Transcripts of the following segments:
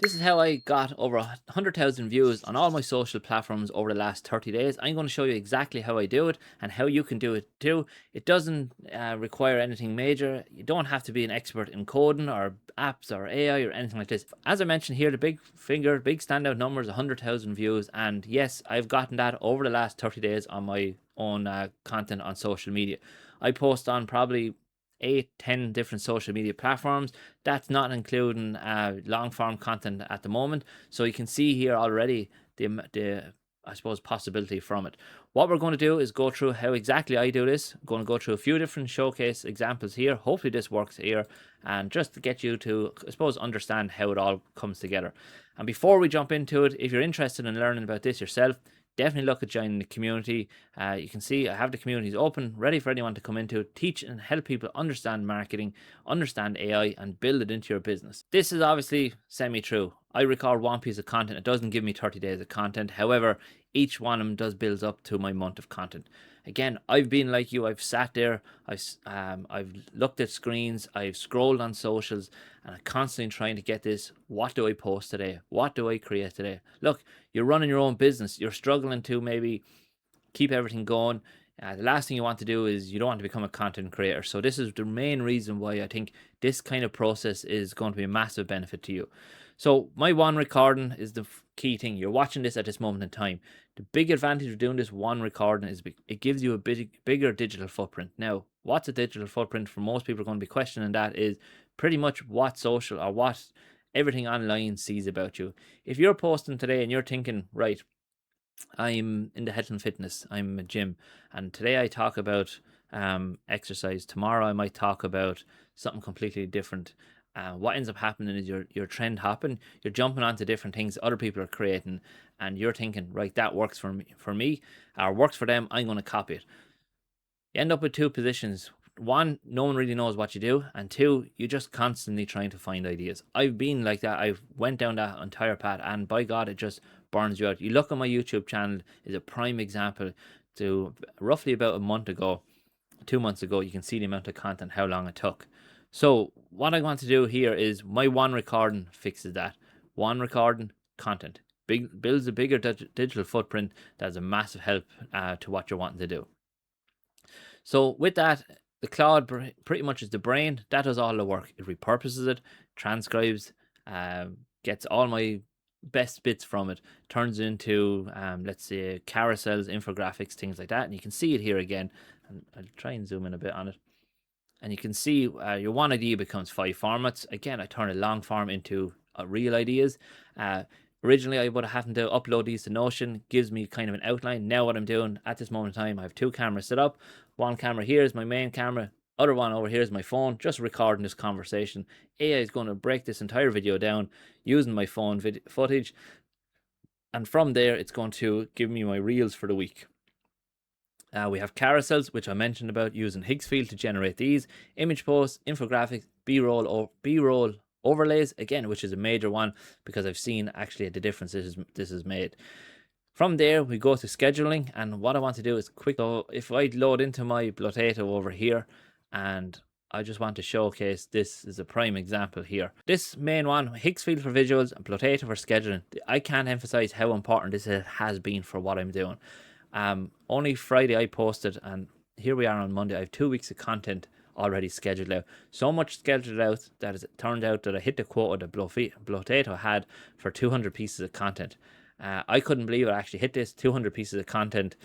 This is how I got over 100,000 views on all my social platforms over the last 30 days. I'm going to show you exactly how I do it and how you can do it too. It doesn't require anything major. You don't have to be an expert in coding or apps or AI or anything like this. As I mentioned here, the big standout number is 100,000 views. And yes, I've gotten that over the last 30 days on my own content on social media. I post on probably 8, 10 different social media platforms. That's not including long form content at the moment. So you can see here already the I suppose possibility from it. What we're going to do is go through how exactly I do this. I'm going to go through a few different showcase examples here. Hopefully this works here, and just to get you to, I suppose, understand how it all comes together. And before we jump into it, if you're interested in learning about this yourself, definitely look at joining the community. You can see I have the communities open, ready for anyone to come into, teach and help people understand marketing, understand AI, and build it into your business. This is obviously semi-true. I record one piece of content. It doesn't give me 30 days of content. However, each one of them does build up to my month of content. Again, I've been like you. I've sat there. I've looked at screens. I've scrolled on socials, and I'm constantly trying to get this. What do I post today? What do I create today? Look, you're running your own business. You're struggling to maybe keep everything going. The last thing you want to do is you don't want to become a content creator. So this is the main reason why I think this kind of process is going to be a massive benefit to you. So my one recording is the key thing. You're watching this at this moment in time. The big advantage of doing this one recording is it gives you a bigger digital footprint. Now, what's a digital footprint? For most people are going to be questioning that is pretty much what social or what everything online sees about you. If you're posting today and you're thinking, right, I'm in the health and fitness, I'm a gym, and today I talk about exercise. Tomorrow I might talk about something completely different. What ends up happening is you're trend hopping, you're jumping onto different things other people are creating, and you're thinking, right, that works for me, or works for them. I'm going to copy it. You end up with two positions. One, no one really knows what you do, and two, you're just constantly trying to find ideas. I've been like that. I've went down that entire path, and by God, it just burns you out. You look at my YouTube channel is a prime example. To roughly about a month ago, 2 months ago, you can see the amount of content, how long it took. So what I want to do here is my one recording fixes that. One recording content builds a bigger digital footprint. That's a massive help to what you're wanting to do. So with that, the Claude pretty much is the brain that does all the work. It repurposes it, transcribes, gets all my best bits from it, turns it into let's say carousels, infographics, things like that. And you can see it here again. And I'll try and zoom in a bit on it. And you can see your one idea becomes 5 formats. Again, I turn a long form into real ideas. Originally, I would have had to upload these to Notion, gives me kind of an outline. Now what I'm doing at this moment in time, I have two cameras set up. One camera here is my main camera. Other one over here is my phone, just recording this conversation. AI is going to break this entire video down using my phone footage. And from there, it's going to give me my reels for the week. We have carousels, which I mentioned about using Higgsfield to generate these, image posts, infographics, B-roll or B-roll overlays, again, which is a major one because I've seen actually the difference this is made. From there, we go to scheduling, and what I want to do is quick. So if I load into my Blotato over here, and I just want to showcase this is a prime example here. This main one, Higgsfield for visuals and Blotato for scheduling. I can't emphasize how important this has been for what I'm doing. Only Friday I posted, and here we are on Monday. I have 2 weeks of content already scheduled out. So much scheduled out that it turned out that I hit the quota that Blotato had for 200 pieces of content. I couldn't believe I actually hit this 200 pieces of content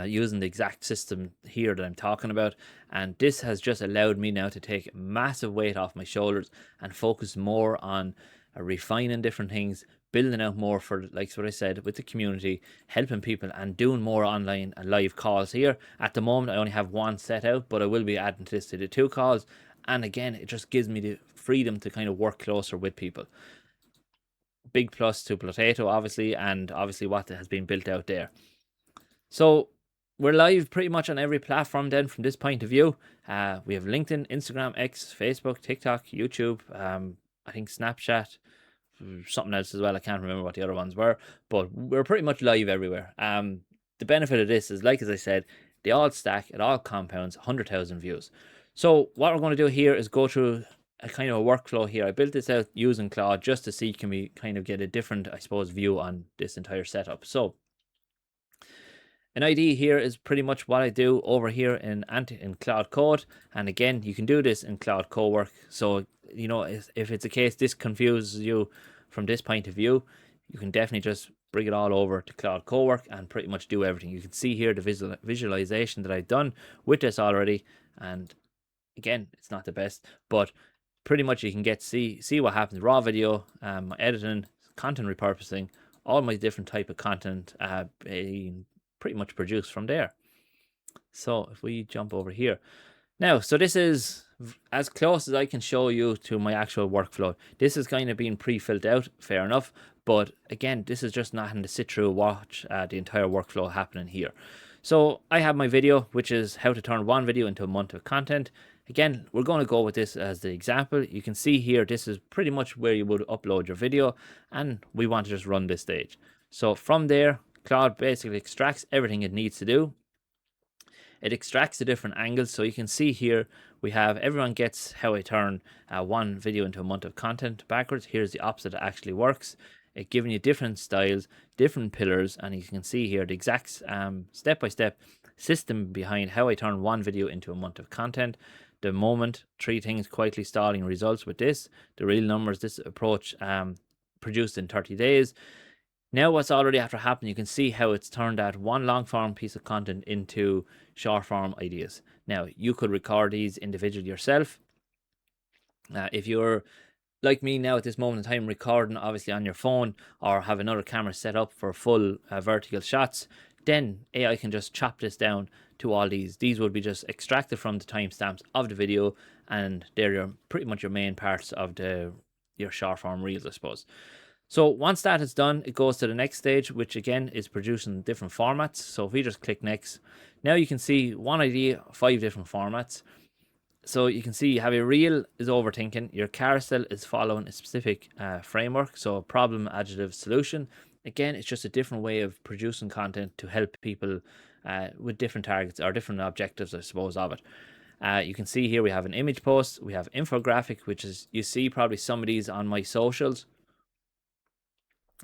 using the exact system here that I'm talking about. And this has just allowed me now to take massive weight off my shoulders and focus more on refining different things, building out more for, like what I said, with the community, helping people and doing more online and live calls here. At the moment, I only have one set out, but I will be adding this to the 2 calls. And again, it just gives me the freedom to kind of work closer with people. Big plus to Blotato, obviously, and obviously what has been built out there. So we're live pretty much on every platform then from this point of view. We have LinkedIn, Instagram, X, Facebook, TikTok, YouTube, I think Snapchat, something else as well. I can't remember what the other ones were, but we're pretty much live everywhere. The benefit of this is, like as I said, they all stack, it all compounds 100,000 views. So what we're going to do here is go through a kind of a workflow here. I built this out using Claude just to see can we kind of get a different, I suppose, view on this entire setup. So an ID here is pretty much what I do over here in Claude Code. And again, you can do this in Claude Cowork. So, you know, if it's a case this confuses you from this point of view, you can definitely just bring it all over to Claude Cowork and pretty much do everything. You can see here the visualization that I've done with this already. And again, it's not the best, but pretty much you can see what happens. Raw video, editing, content repurposing, all my different type of content being pretty much produced from there. So if we jump over here now, so this is as close as I can show you to my actual workflow. This is kind of being pre-filled out, fair enough, but again, this is just nothing to sit through and watch the entire workflow happening here. So I have my video, which is how to turn one video into a month of content. Again, we're going to go with this as the example. You can see here, this is pretty much where you would upload your video, and we want to just run this stage. So from there, Claude basically extracts everything it needs to do. It extracts the different angles. So you can see here, we have everyone gets how I turn one video into a month of content backwards. Here's the opposite that actually works. It giving you different styles, different pillars, and you can see here the exact step-by-step system behind how I turn one video into a month of content. The moment, 3 things quietly stalling results with this, the real numbers, this approach produced in 30 days. Now what's already after happened, you can see how it's turned that one long form piece of content into short form ideas. Now you could record these individually yourself. If you're like me now at this moment in time recording obviously on your phone or have another camera set up for full vertical shots, then AI can just chop this down to all these. These would be just extracted from the timestamps of the video, and they're pretty much your main parts of your short form reels, I suppose. So once that is done, it goes to the next stage, which again is producing different formats. So if we just click next, now you can see one idea, 5 different formats. So you can see you have your reel is overthinking, your carousel is following a specific framework. So problem, adjective, solution. Again, it's just a different way of producing content to help people with different targets or different objectives, I suppose, of it. You can see here we have an image post, we have infographic, which is, you see probably some of these on my socials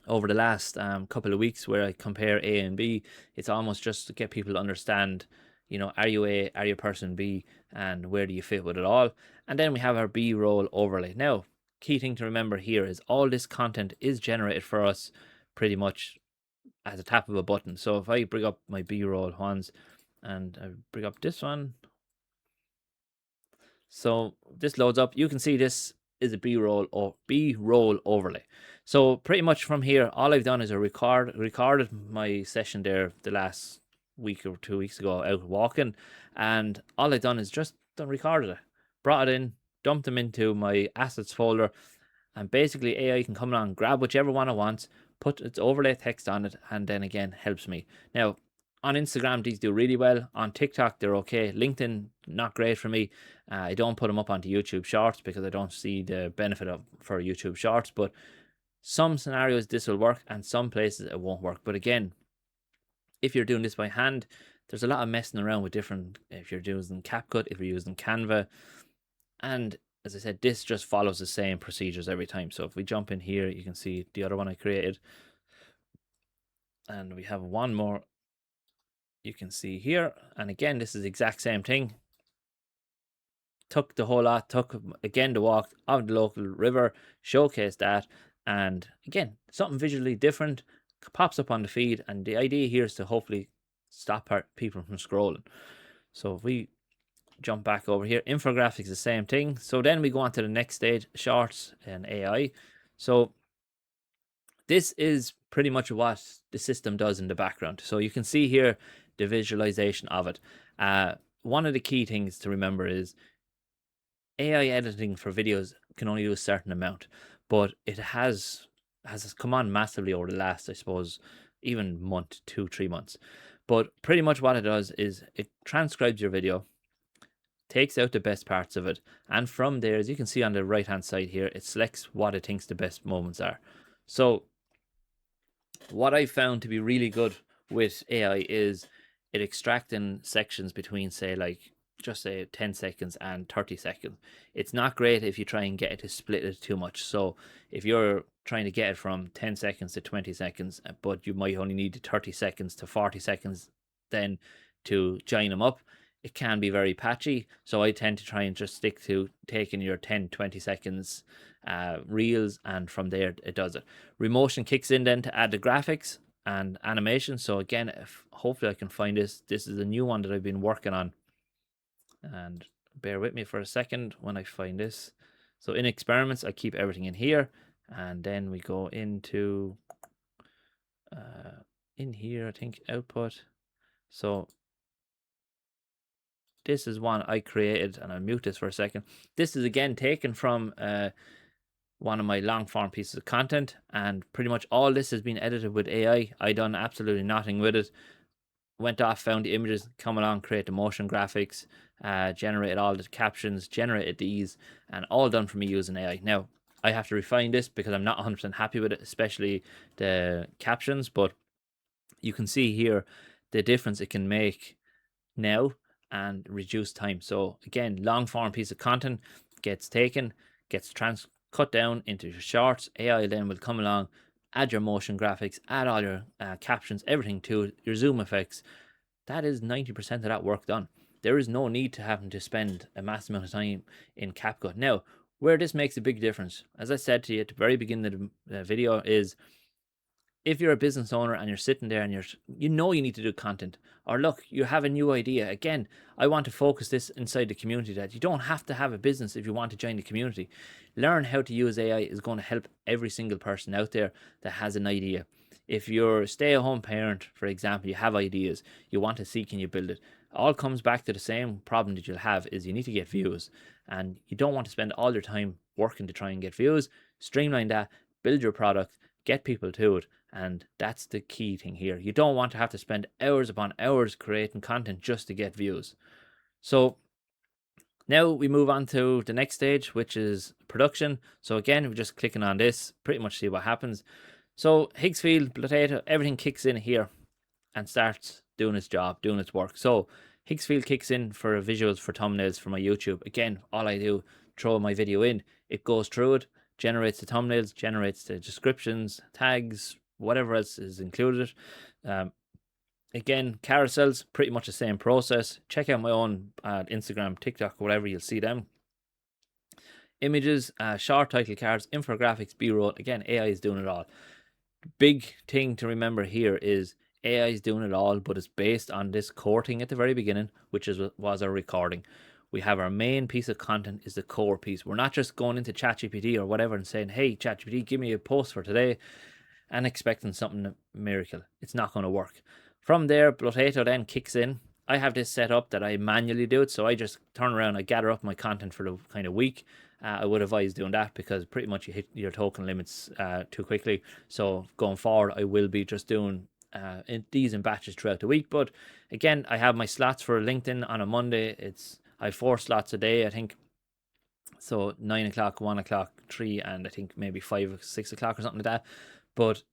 over the last couple of weeks where I compare A and B. It's almost just to get people to understand, you know, are you A, are you person B, and where do you fit with it all. And then we have our B-roll overlay. Now, key thing to remember here is all this content is generated for us pretty much at the tap of a button. So if I bring up my B-roll ones and I bring up this one, so this loads up, you can see this is a B-roll or B-roll overlay. So pretty much from here, all I've done is I recorded my session there the last week or 2 weeks ago out walking, and all I've done is just recorded it, brought it in, dumped them into my assets folder, and basically AI can come along, grab whichever one it wants, put its overlay text on it, and then again helps me. Now on Instagram, these do really well. On TikTok, they're okay. LinkedIn, not great for me. I don't put them up onto YouTube Shorts because I don't see the benefit for YouTube Shorts. But some scenarios this will work, and some places it won't work. But again, if you're doing this by hand, there's a lot of messing around with different. If you're using CapCut, if you're using Canva, and as I said, this just follows the same procedures every time. So if we jump in here, you can see the other one I created, and we have one more. You can see here, and again this is the exact same thing. Took the whole lot, took again the walk of the local river, showcased that, and again something visually different pops up on the feed, and the idea here is to hopefully stop people from scrolling. So if we jump back over here, infographics the same thing. So then we go on to the next stage, shorts and AI. So this is pretty much what the system does in the background. So you can see here the visualization of it. One of the key things to remember is AI editing for videos can only do a certain amount, but it has come on massively over the last, I suppose, even month, 2-3 months. But pretty much what it does is it transcribes your video, takes out the best parts of it, and from there, as you can see on the right hand side here, it selects what it thinks the best moments are. So what I found to be really good with AI is it extracting sections between, say, like just say 10 seconds and 30 seconds. It's not great if you try and get it to split it too much. So if you're trying to get it from 10 seconds to 20 seconds, but you might only need 30 seconds to 40 seconds then to join them up, it can be very patchy. So I tend to try and just stick to taking your 10, 20 seconds reels, and from there it does it. Remotion kicks in then to add the graphics and animation. So again, if hopefully I can find this. This is a new one that I've been working on, and bear with me for a second when I find this. So in experiments, I keep everything in here, and then we go into in here, I think output. So this is one I created, and I'll mute this for a second. This is again taken from one of my long form pieces of content, and pretty much all this has been edited with AI. I done absolutely nothing with it. Went off, found the images, come along, create the motion graphics, generated all the captions, generated these, and all done for me using AI. Now, I have to refine this because I'm not 100% happy with it, especially the captions, but you can see here the difference it can make now and reduce time. So again, long form piece of content gets taken, gets cut down into your shorts. AI then will come along, add your motion graphics, add all your captions, everything to it, your zoom effects. That is 90% of that work done. There is no need to having to spend a massive amount of time in CapCut. Now, where this makes a big difference, as I said to you at the very beginning of the video, is if you're a business owner and you're sitting there and you need to do content, or look, you have a new idea. Again, I want to focus this inside the community, that you don't have to have a business if you want to join the community. Learn how to use AI is going to help every single person out there that has an idea. If you're a stay-at-home parent, for example, you have ideas, you want to see, can you build it? All comes back to the same problem that you'll have, is you need to get views, and you don't want to spend all your time working to try and get views. Streamline that, build your product, get people to it, and that's the key thing here. You don't want to have to spend hours upon hours creating content just to get views. So now we move on to the next stage, which is production. So again, we're just clicking on this, pretty much see what happens. So Higgsfield, Blotato, everything kicks in here and starts doing its job, doing its work. So Higgsfield kicks in for visuals, for thumbnails for my YouTube. Again, all I do, throw my video in, it goes through it, generates the thumbnails, generates the descriptions, tags, whatever else is included. Again, carousels, pretty much the same process. Check out my own Instagram, TikTok, whatever, you'll see them. Images, short title cards, infographics, B-roll. Again, AI is doing it all. Big thing to remember here is AI is doing it all, but it's based on this core thing at the very beginning, which was our recording. We have our main piece of content is the core piece. We're not just going into ChatGPT or whatever and saying, hey, ChatGPT, give me a post for today, and expecting something miracle. It's not going to work. From there, Blotato then kicks in. I have this set up that I manually do it, so I just turn around, I gather up my content for the kind of week. I would advise doing that because pretty much you hit your token limits too quickly. So going forward, I will be just doing these in batches throughout the week. But again, I have my slots for LinkedIn on a Monday. I have 4 slots a day, I think. So 9 o'clock, 1 o'clock, 3, and I think maybe 5 or 6 o'clock or something like that. But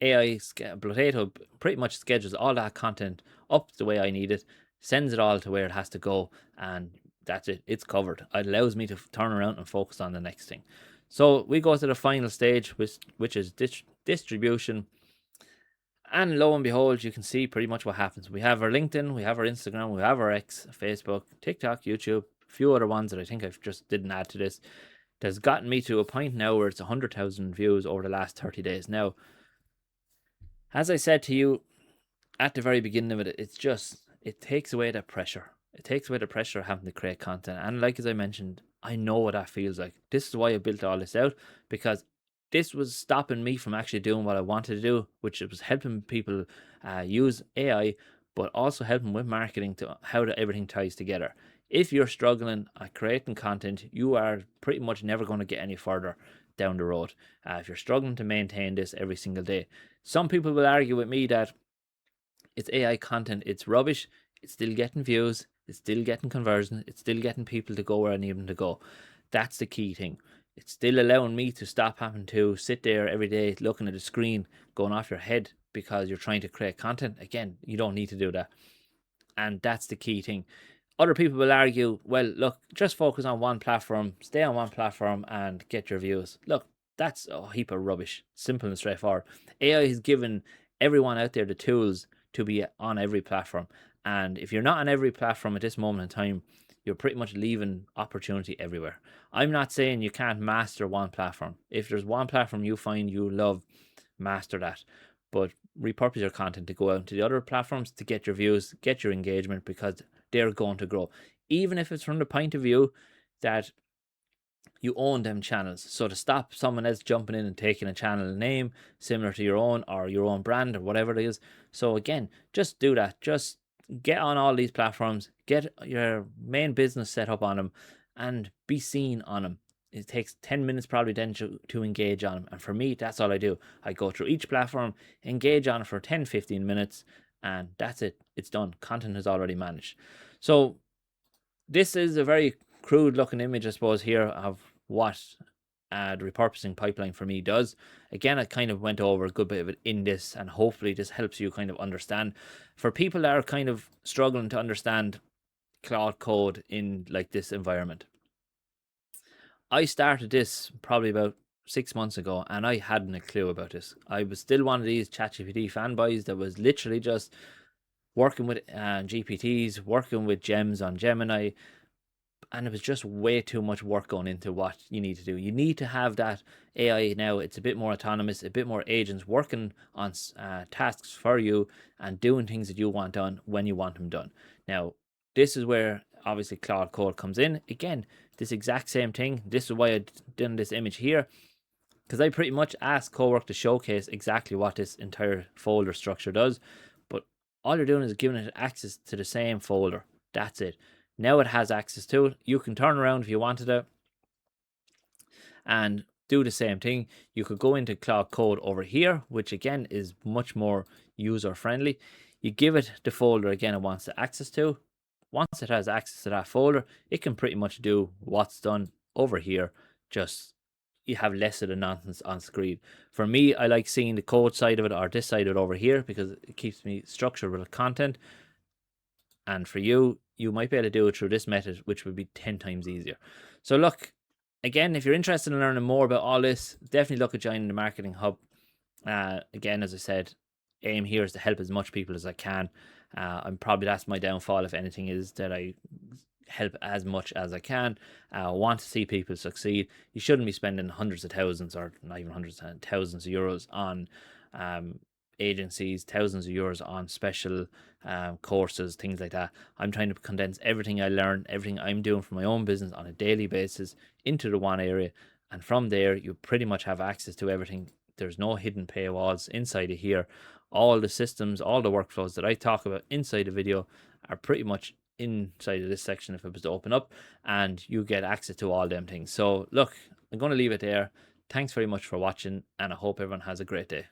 AI Blotato pretty much schedules all that content up the way I need it, sends it all to where it has to go, and that's it. It's covered. It allows me to turn around and focus on the next thing. So we go to the final stage, which is distribution. And lo and behold, you can see pretty much what happens. We have our LinkedIn, we have our Instagram, we have our X, Facebook, TikTok, YouTube, a few other ones that I think I've just didn't add to this. That's gotten me to a point now where it's 100,000 views over the last 30 days. Now, as I said to you at the very beginning of it, it takes away that pressure. It takes away the pressure of having to create content. And like as I mentioned, I know what that feels like. This is why I built all this out, because this was stopping me from actually doing what I wanted to do, which was helping people use AI, but also helping with marketing to how everything ties together. If you're struggling at creating content, you are pretty much never going to get any further down the road. If you're struggling to maintain this every single day, some people will argue with me that it's AI content, it's rubbish, it's still getting views, it's still getting conversion, it's still getting people to go where I need them to go. That's the key thing. It's still allowing me to stop having to sit there every day looking at a screen going off your head because you're trying to create content. Again, you don't need to do that. And that's the key thing. Other people will argue, well, look, just focus on one platform, stay on one platform, and get your views. Look, that's a heap of rubbish. Simple and straightforward. AI has given everyone out there the tools to be on every platform. And if you're not on every platform at this moment in time, you're pretty much leaving opportunity everywhere. I'm not saying you can't master one platform. If there's one platform you find you love, master that. But repurpose your content to go out to the other platforms to get your views, get your engagement, because they're going to grow. Even if it's from the point of view that you own them channels. So to stop someone else jumping in and taking a channel name similar to your own or your own brand or whatever it is. So again, just do that. Just get on all these platforms, get your main business set up on them, and be seen on them. It takes 10 minutes probably then to engage on them. And for me, that's all I do. I go through each platform, engage on it for 10-15 minutes, and that's it. It's done. Content is already managed. So this is a very crude looking image, I suppose, here of what the repurposing pipeline for me does. Again, I kind of went over a good bit of it in this, and hopefully this helps you kind of understand. For people that are kind of struggling to understand Claude Code in like this environment, I started this probably about 6 months ago, and I hadn't a clue about this. I was still one of these ChatGPT fanboys that was literally just working with GPTs, working with gems on Gemini, and it was just way too much work going into what you need to do. You need to have that AI now. It's a bit more autonomous, a bit more agents working on tasks for you and doing things that you want done when you want them done. Now, this is where obviously Claude Code comes in. Again, this exact same thing. This is why I done this image here, because I pretty much asked Cowork to showcase exactly what this entire folder structure does. But all you're doing is giving it access to the same folder. That's it. Now it has access to it. You can turn around if you wanted it and do the same thing. You could go into Claude Code over here, which again is much more user friendly. You give it the folder again it wants to access to. Once it has access to that folder, it can pretty much do what's done over here. Just you have less of the nonsense on screen. For me, I like seeing the code side of it or this side of it over here because it keeps me structured with the content. And for you, you might be able to do it through this method, which would be 10 times easier. So look, again, if you're interested in learning more about all this, definitely look at joining the Marketing Hub. Again, as I said, aim here is to help as much people as I can. I'm probably that's my downfall, if anything, is that I help as much as I can. Want to see people succeed. You shouldn't be spending hundreds of thousands, or not even hundreds of thousands of euros on agencies, thousands of euros on special courses, things like that. I'm trying to condense everything I learn, everything I'm doing for my own business on a daily basis into the one area. And from there, you pretty much have access to everything. There's no hidden paywalls inside of here. All the systems, all the workflows that I talk about inside the video are pretty much inside of this section if it was to open up, and you get access to all them things. So look, I'm going to leave it there. Thanks very much for watching, and I hope everyone has a great day.